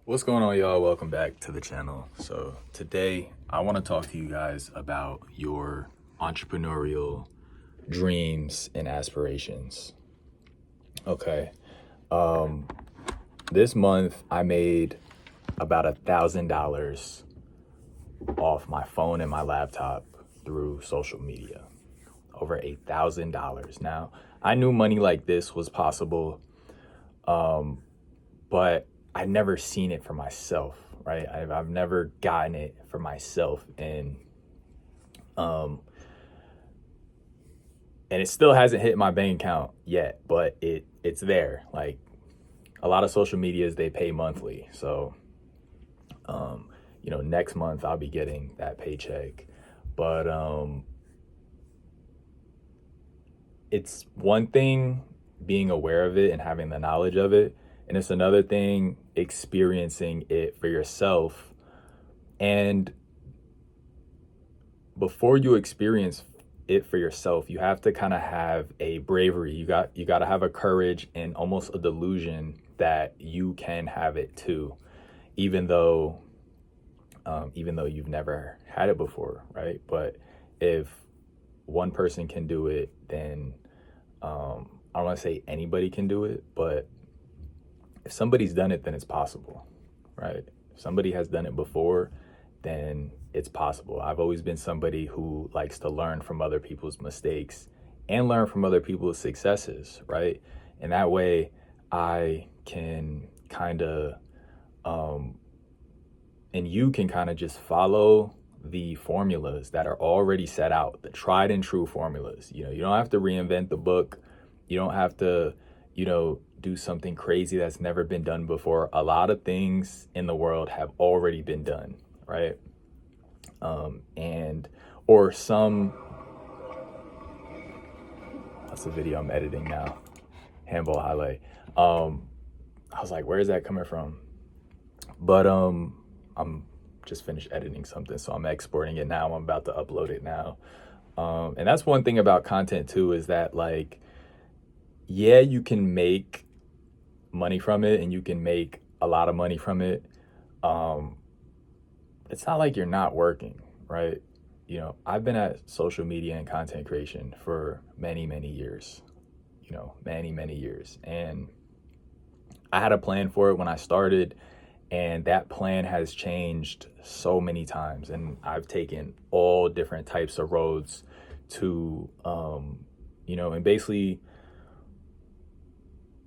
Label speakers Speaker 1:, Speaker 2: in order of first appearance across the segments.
Speaker 1: What's going on, y'all? Welcome back to the channel. So today I want to talk to you guys about your entrepreneurial dreams and aspirations. Okay. This month I made about $1,000 off my phone and my laptop through social media. Over $1,000. Now, I knew money like this was possible, but I never seen it for myself, right? I've never gotten it for myself, and it still hasn't hit my bank account yet, but it's there. Like a lot of social medias, they pay monthly, so next month I'll be getting that paycheck, but it's one thing being aware of it and having the knowledge of it, and it's another thing experiencing it for yourself. And before you experience it for yourself, you have to kind of have a bravery. You got to have a courage and almost a delusion that you can have it too, even though you've never had it before, right? But if one person can do it, then I don't want to say anybody can do it, but if somebody's done it, then it's possible, right? If somebody has done it before, then it's possible. I've always been somebody who likes to learn from other people's mistakes and learn from other people's successes, right? And that way I can kind of, and you can kind of just follow the formulas that are already set out, the tried and true formulas. You don't have to reinvent the book. You don't have to, do something crazy that's never been done before. A lot of things in the world have already been done, right? And or some that's the video I'm editing now, handball highlight. I was like, where is that coming from? But I'm just finished editing something, so I'm exporting it now. I'm about to upload it now. And that's one thing about content too, is that, like, yeah, you can make money from it and you can make a lot of money from it. It's not like you're not working, right? I've been at social media and content creation for many, many years, many years. And I had a plan for it when I started, and that plan has changed so many times. And I've taken all different types of roads to, and basically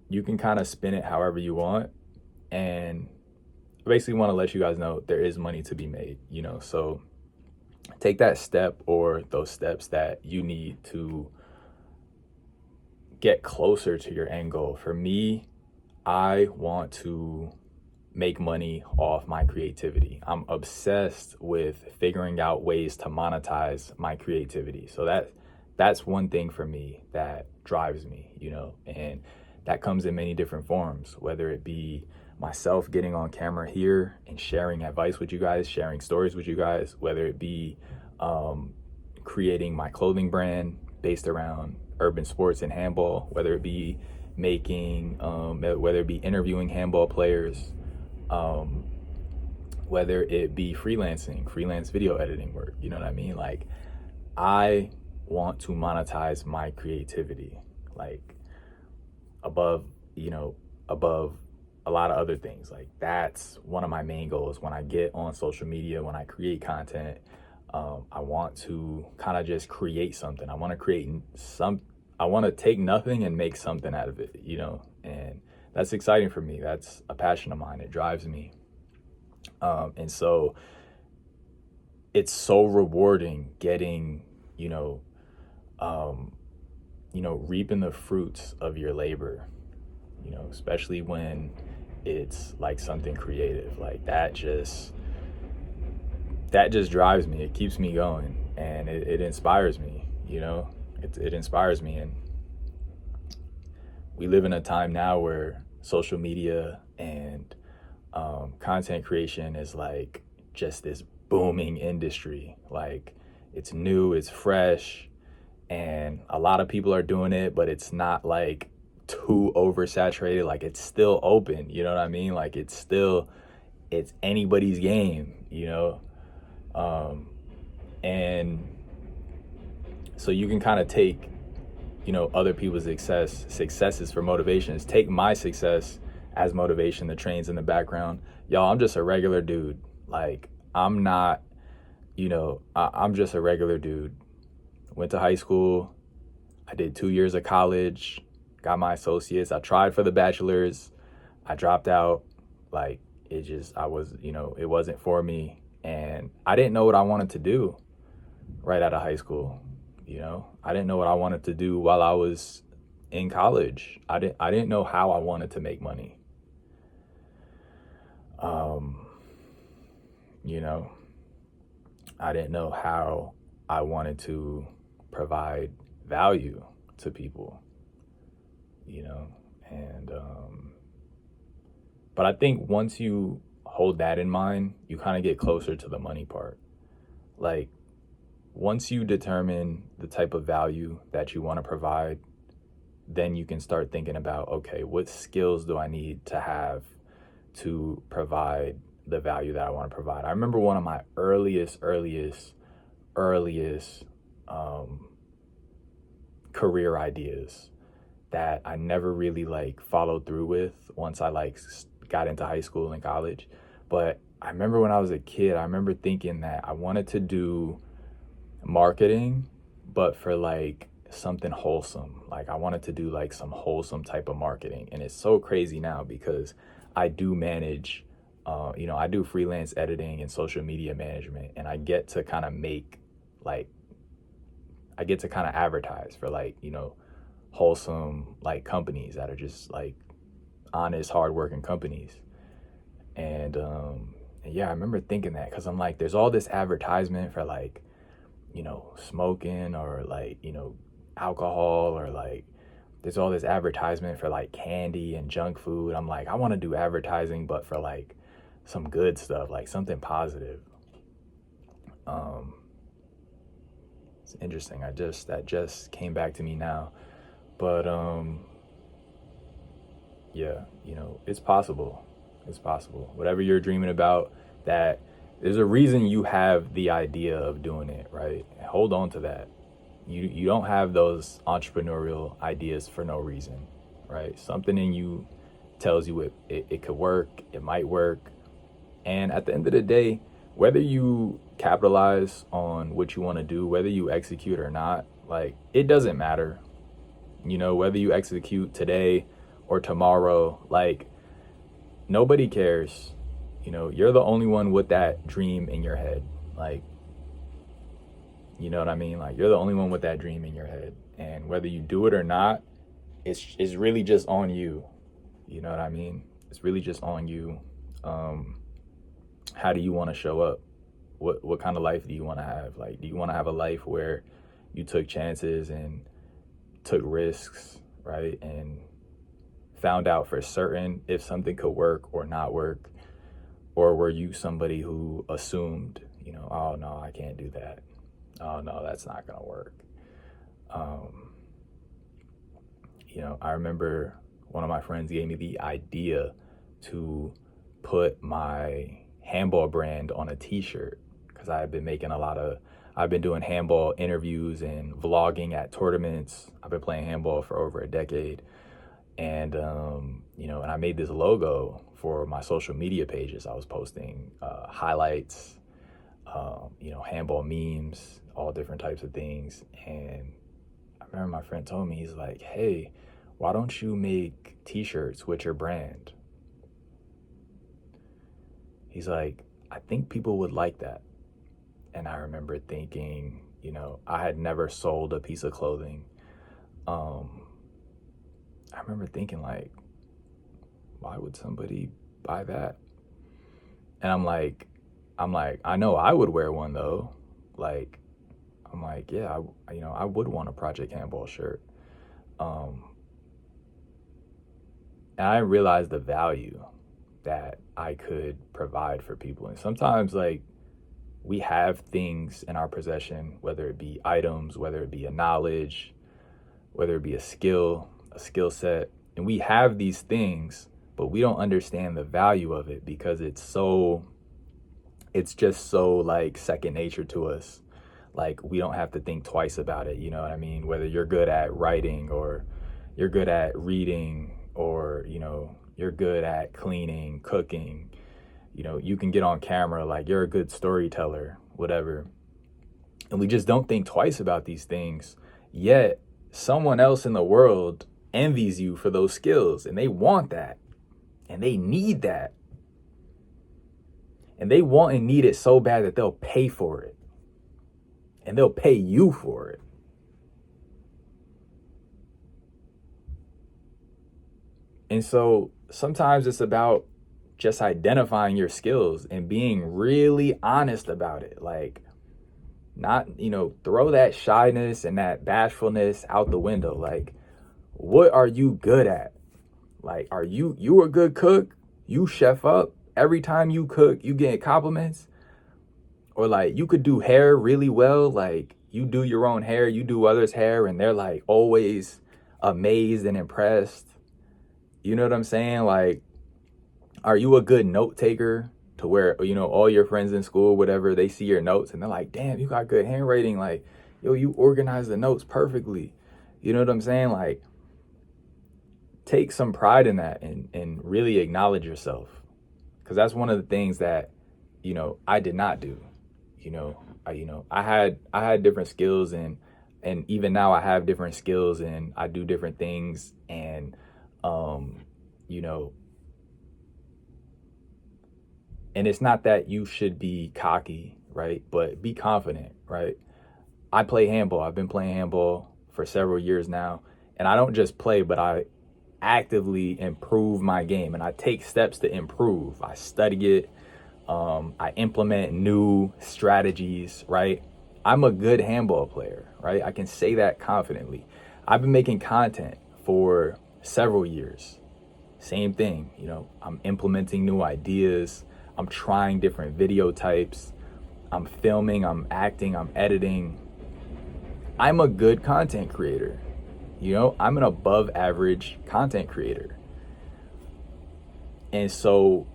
Speaker 1: you can kind of spin it however you want. And I basically want to let you guys know there is money to be made, so take that step or those steps that you need to get closer to your end goal. For me, I want to make money off my creativity. I'm obsessed with figuring out ways to monetize my creativity. So that's one thing for me that drives me, and that comes in many different forms, whether it be myself getting on camera here and sharing advice with you guys, sharing stories with you guys, whether it be creating my clothing brand based around urban sports and handball, whether it be whether it be interviewing handball players, whether it be freelance video editing work, you know what I mean? Like, I want to monetize my creativity, like above a lot of other things. Like, that's one of my main goals when I get on social media, when I create content. I want to kind of just create something. I want to take nothing and make something out of it, and that's exciting for me. That's a passion of mine. It drives me. And so it's so rewarding getting, reaping the fruits of your labor, especially when it's like something creative. Like, that just drives me. It keeps me going, and it inspires me, it inspires me. And we live in a time now where social media and content creation is like just this booming industry. Like, it's new, it's fresh, and a lot of people are doing it, but it's not like too oversaturated. Like, it's still open, you know what I mean? Like, it's still it's anybody's game, and so you can kind of take, other people's successes for motivations. Take my success as motivation. The trains in the background, y'all. I'm just a regular dude. Like, I'm not, I'm just a regular dude. Went to high school. I did 2 years of college, got my associates. I tried for the bachelor's. I dropped out. Like, it wasn't for me. And I didn't know what I wanted to do right out of high school. I didn't know what I wanted to do while I was in college. I didn't know how I wanted to make money. I didn't know how I wanted to provide value to people, and but I think once you hold that in mind, you kind of get closer to the money part. Like, once you determine the type of value that you want to provide, then you can start thinking about, okay, what skills do I need to have to provide the value that I want to provide? I remember one of my earliest career ideas that I never really followed through with once I got into high school and college. But I remember when I was a kid, I remember thinking that I wanted to do marketing, but for something wholesome. Like, I wanted to do some wholesome type of marketing. And it's so crazy now because I do manage, I do freelance editing and social media management, and I get to kind of advertise for wholesome companies that are just honest, hardworking companies. And yeah, I remember thinking that because I'm like, there's all this advertisement for smoking or alcohol, or there's all this advertisement for candy and junk food. I'm like, I want to do advertising, but for some good stuff, something positive. It's interesting. That just came back to me now. But yeah, it's possible. It's possible. Whatever you're dreaming about, that there's a reason you have the idea of doing it, right? Hold on to that. You don't have those entrepreneurial ideas for no reason, right? Something in you tells you it could work, it might work. And at the end of the day, whether you capitalize on what you want to do, whether you execute or not, it doesn't matter. Whether you execute today or tomorrow, nobody cares. You're the only one with that dream in your head. You know what I mean? You're the only one with that dream in your head. And whether you do it or not, it's really just on you. You know what I mean? It's really just on you. How do you want to show up? What kind of life do you want to have? Do you want to have a life where you took chances and took risks, right? And found out for certain if something could work or not work? Or were you somebody who assumed, oh no, I can't do that. Oh no, that's not gonna work. I remember one of my friends gave me the idea to put my handball brand on a t-shirt, because I've been doing handball interviews and vlogging at tournaments. I've been playing handball for over a decade. And, and I made this logo for my social media pages. I was posting highlights, handball memes, all different types of things. And I remember my friend told me, he's like, hey, why don't you make t-shirts with your brand? He's like, I think people would like that. And I remember thinking, I had never sold a piece of clothing. I remember thinking why would somebody buy that? And I'm like, I know I would wear one though. I'm like, yeah, I would want a Project Handball shirt. And I realized the value that I could provide for people. And sometimes we have things in our possession, whether it be items, whether it be a knowledge, whether it be a skill set, and we have these things, but we don't understand the value of it because it's just so like second nature to us. Like we don't have to think twice about it, you know what I mean? Whether you're good at writing or you're good at reading or, you know, you're good at cleaning, cooking, you know, you can get on camera, like you're a good storyteller, whatever. And we just don't think twice about these things. Yet someone else in the world envies you for those skills and they want that and they need that. And they want and need it so bad that they'll pay for it. And they'll pay you for it. And so sometimes it's about just identifying your skills and being really honest about it. Like, not, you know, throw that shyness and that bashfulness out the window. Like, what are you good at? Like, are you a good cook? You chef up? Every time you cook, you get compliments? Or like you could do hair really well. Like you do your own hair, you do others' hair, and they're like always amazed and impressed. You know what I'm saying? Like, are you a good note taker to where, you know, all your friends in school, whatever, they see your notes and they're like, damn, you got good handwriting. Like, yo, you organize the notes perfectly. You know what I'm saying? Like, take some pride in that and really acknowledge yourself. Because that's one of the things that, you know, I did not do. I had different skills and even now I have different skills and I do different things and, you know, and it's not that you should be cocky, right? But be confident, right? I play handball. I've been playing handball for several years now. And I don't just play, but I actively improve my game and I take steps to improve. I study it. I implement new strategies, right? I'm a good handball player, right? I can say that confidently. I've been making content for several years. Same thing, you know, I'm implementing new ideas. I'm trying different video types. I'm filming, I'm acting, I'm editing. I'm a good content creator. You know, I'm an above average content creator. And so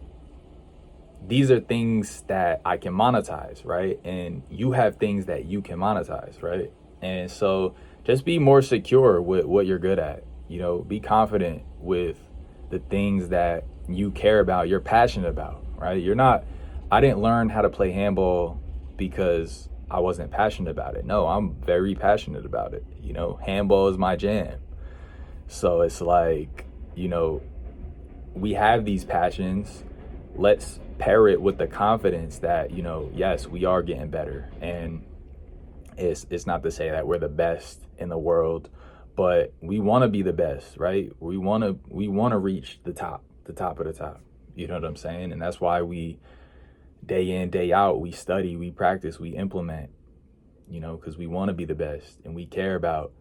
Speaker 1: these are things that I can monetize, right? And you have things that you can monetize, right? And so just be more secure with what you're good at. You know, be confident with the things that you care about, you're passionate about, right? I didn't learn how to play handball because I wasn't passionate about it. No, I'm very passionate about it. You know, handball is my jam. So it's like, you know, we have these passions. Let's pair it with the confidence that, you know, yes, we are getting better. And it's not to say that we're the best in the world, but we want to be the best, right? We want to reach the top of the top. You know what I'm saying? And that's why we day in, day out, we study, we practice, we implement, you know, because we want to be the best and we care about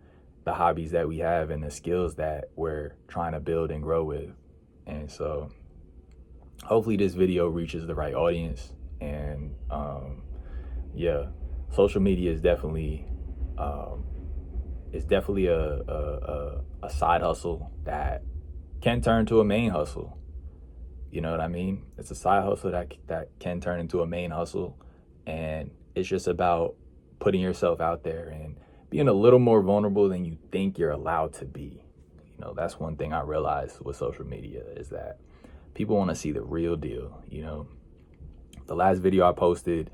Speaker 1: the hobbies that we have and the skills that we're trying to build and grow with. And so hopefully this video reaches the right audience. And yeah, social media is definitely a side hustle that can turn to a main hustle. You know what I mean? It's a side hustle that can turn into a main hustle. And it's just about putting yourself out there and being a little more vulnerable than you think you're allowed to be. You know, that's one thing I realized with social media is that people want to see the real deal. You know, the last video I posted,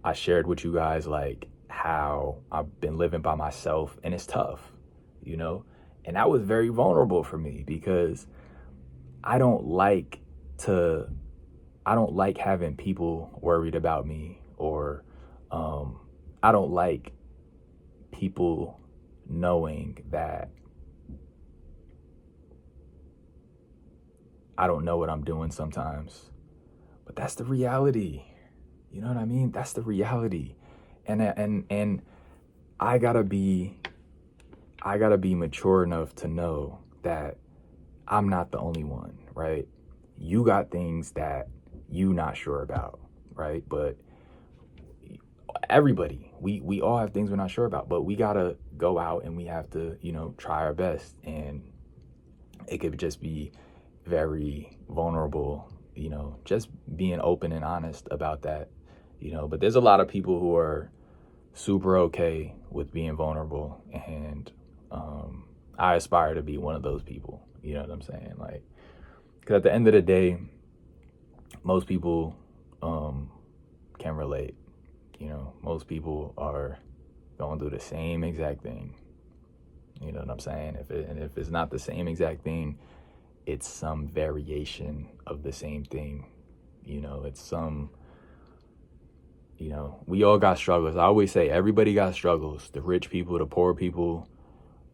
Speaker 1: I shared with you guys like how I've been living by myself and it's tough, you know, and that was very vulnerable for me because I don't like having people worried about me, or I don't like people knowing that I don't know what I'm doing sometimes. But that's the reality. You know what I mean? That's the reality. And I gotta be mature enough to know that I'm not the only one, right? You got things that you not sure about, right? But everybody, we all have things we're not sure about, but we gotta go out and we have to, you know, try our best. And it could just be very vulnerable, just being open and honest about that, but there's a lot of people who are super okay with being vulnerable. And I aspire to be one of those people, you know what I'm saying? Like, because at the end of the day, most people can relate. Most people are going through the same exact thing. You know what I'm saying? If it's not the same exact thing, it's some variation of the same thing. It's some, we all got struggles. I always say everybody got struggles. The rich people, the poor people,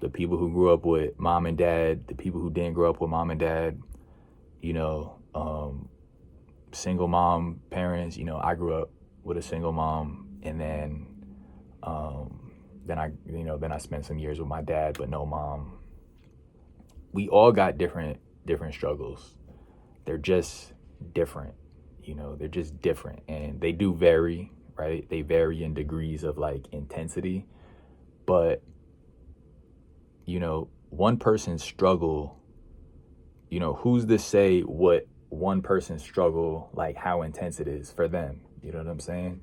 Speaker 1: the people who grew up with mom and dad, the people who didn't grow up with mom and dad, single mom parents. I grew up with a single mom, and then I spent some years with my dad but no mom. We all got different struggles. They're just different. They're just different, and they do vary, right? They vary in degrees of like intensity, but one person's struggle, who's to say what one person's struggle, like how intense it is for them? You know what I'm saying?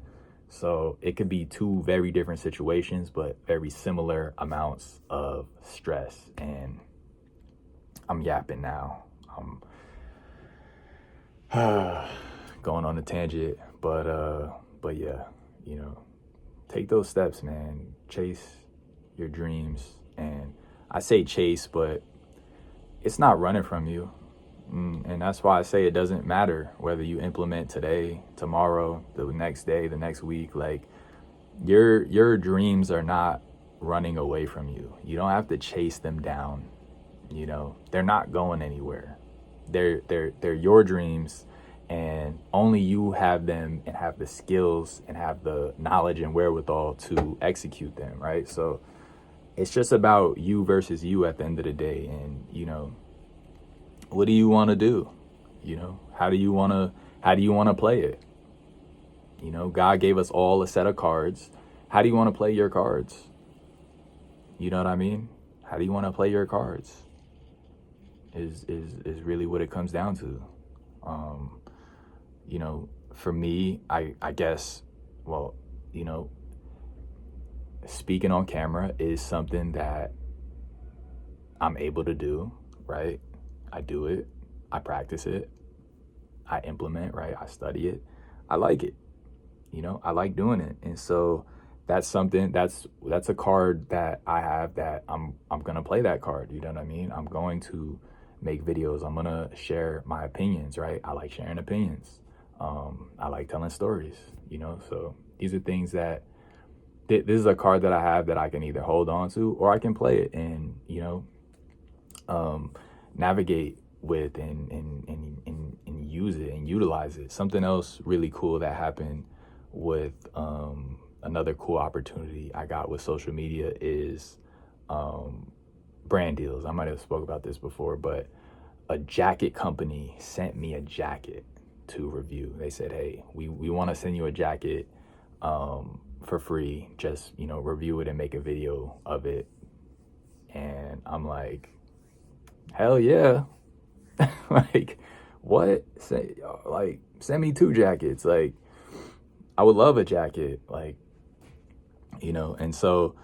Speaker 1: So it could be two very different situations, but very similar amounts of stress. And I'm yapping now. I'm going on a tangent, but yeah, take those steps, man. Chase your dreams. And I say chase, but it's not running from you. And that's why I say it doesn't matter whether you implement today, tomorrow, the next day, the next week. Like, your dreams are not running away from you. You don't have to chase them down. They're not going anywhere. They're your dreams, and only you have them and have the skills and have the knowledge and wherewithal to execute them, right? So it's just about you versus you at the end of the day. And what do you want to do? How do you want to play it? God gave us all a set of cards. How do you want to play your cards? You know what I mean? How do you want to play your cards? Is really what it comes down to. For me, I guess, well, speaking on camera is something that I'm able to do, right? I do it. I practice it. I implement, right? I study it. I like it. I like doing it. And so that's something, that's a card that I have that I'm going to play that card. You know what I mean? I'm going to make videos. I'm going to share my opinions, right? I like sharing opinions. I like telling stories, so these are things that this is a card that I have that I can either hold on to or I can play it and, navigate with and use it and utilize it. Something else really cool that happened with another cool opportunity I got with social media is brand deals. I might have spoke about this before, but a jacket company sent me a jacket to review. They said, hey, we want to send you a jacket for free. Just, review it and make a video of it. And I'm like, hell yeah. Like, what? Send me 2 jackets. Like, I would love a jacket. Like, and so,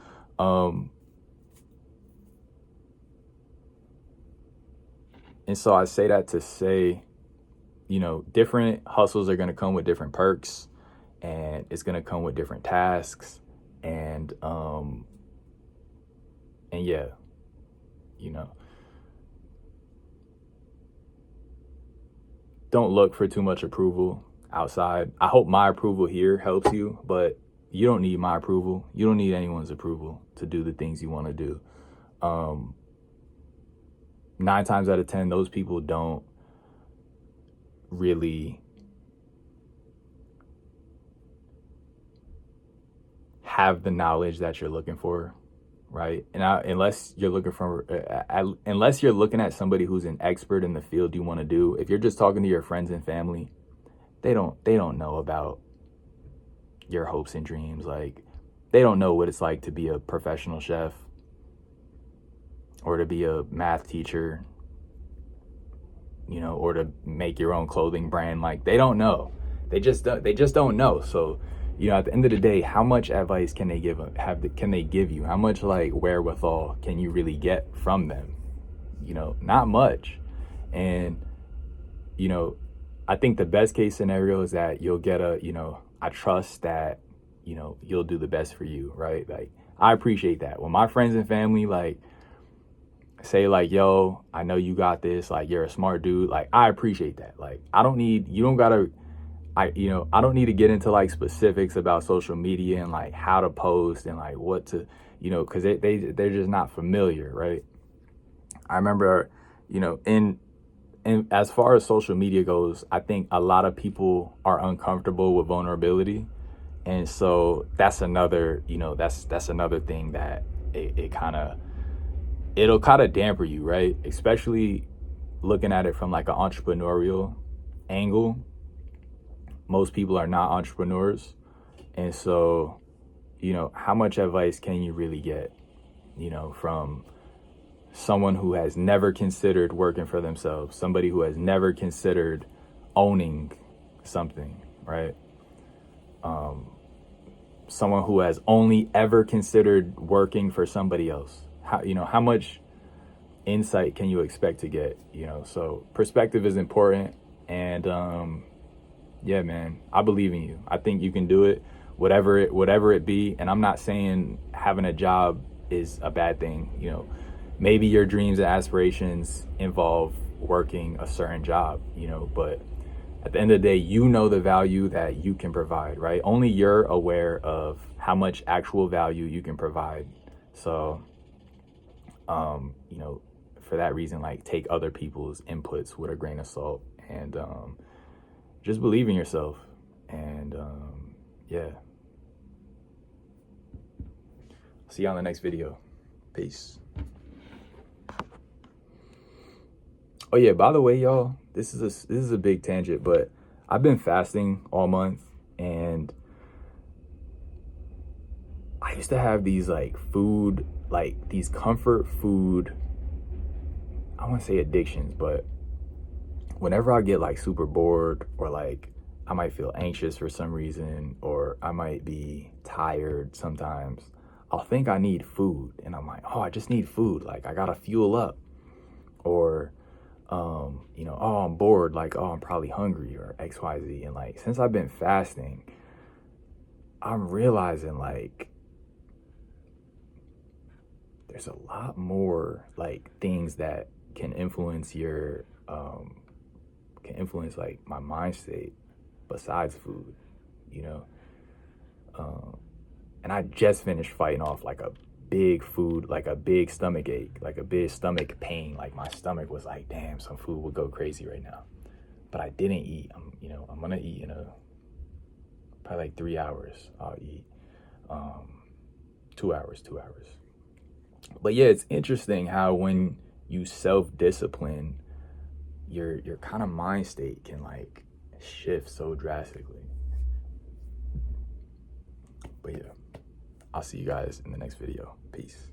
Speaker 1: I say that to say, different hustles are going to come with different perks, and it's going to come with different tasks. And yeah, don't look for too much approval outside. I hope my approval here helps you, but you don't need my approval. You don't need anyone's approval to do the things you want to do. 9 times out of 10, those people don't really have the knowledge that you're looking for, right? And unless you're looking at somebody who's an expert in the field you want to do, if you're just talking to your friends and family, they don't know about your hopes and dreams. Like, they don't know what it's like to be a professional chef or to be a math teacher you know, or to make your own clothing brand. Like, they don't know. They just don't know. So, you know, at the end of the day, how much advice can they can they give you? How much like wherewithal can you really get from them? You know, not much. And, you know, I think the best case scenario is that you'll get you know, I trust that, you know, you'll do the best for you, right? Like, I appreciate that. When my friends and family, like, say like, yo, I know you got this, like, you're a smart dude, like, I appreciate that. Like, I don't need, you don't gotta, you know, I don't need to get into like specifics about social media and like how to post and like what to, you know, because they're just not familiar, right? I remember, you know, and as far as social media goes, I think a lot of people are uncomfortable with vulnerability, and so that's another, you know, that's another thing that it'll kind of damper you, right? Especially looking at it from like an entrepreneurial angle. Most people are not entrepreneurs, and so, you know, how much advice can you really get, you know, from someone who has never considered working for themselves, somebody who has never considered owning something, right? Someone who has only ever considered working for somebody else. How, you know, how much insight can you expect to get, you know? So perspective is important. And yeah, man, I believe in you. I think you can do it, whatever it be. And I'm not saying having a job is a bad thing. You know, maybe your dreams and aspirations involve working a certain job, you know, but at the end of the day, you know the value that you can provide, right? Only you're aware of how much actual value you can provide. So, you know, for that reason, like, take other people's inputs with a grain of salt, and just believe in yourself. And yeah. See you on the next video. Peace. Oh yeah, by the way, y'all, this is a big tangent, but I've been fasting all month, and I used to have these like food, like these comfort food, I won't say addictions, but whenever I get like super bored, or like I might feel anxious for some reason, or I might be tired sometimes, I'll think I need food, and I'm like, oh, I just need food, like I gotta fuel up. Or you know, oh, I'm bored, like, oh, I'm probably hungry, or XYZ. And like, since I've been fasting, I'm realizing like there's a lot more like things that can influence your like my mind state besides food, you know. And I just finished fighting off like a big food, like a big stomach ache, like a big stomach pain. Like, my stomach was like, damn, some food would go crazy right now. But I didn't eat. You know, I'm gonna eat in probably like 3 hours. I'll eat 2 hours. But yeah, it's interesting how when you self-discipline, your kind of mind state can like shift so drastically. But yeah, I'll see you guys in the next video. Peace.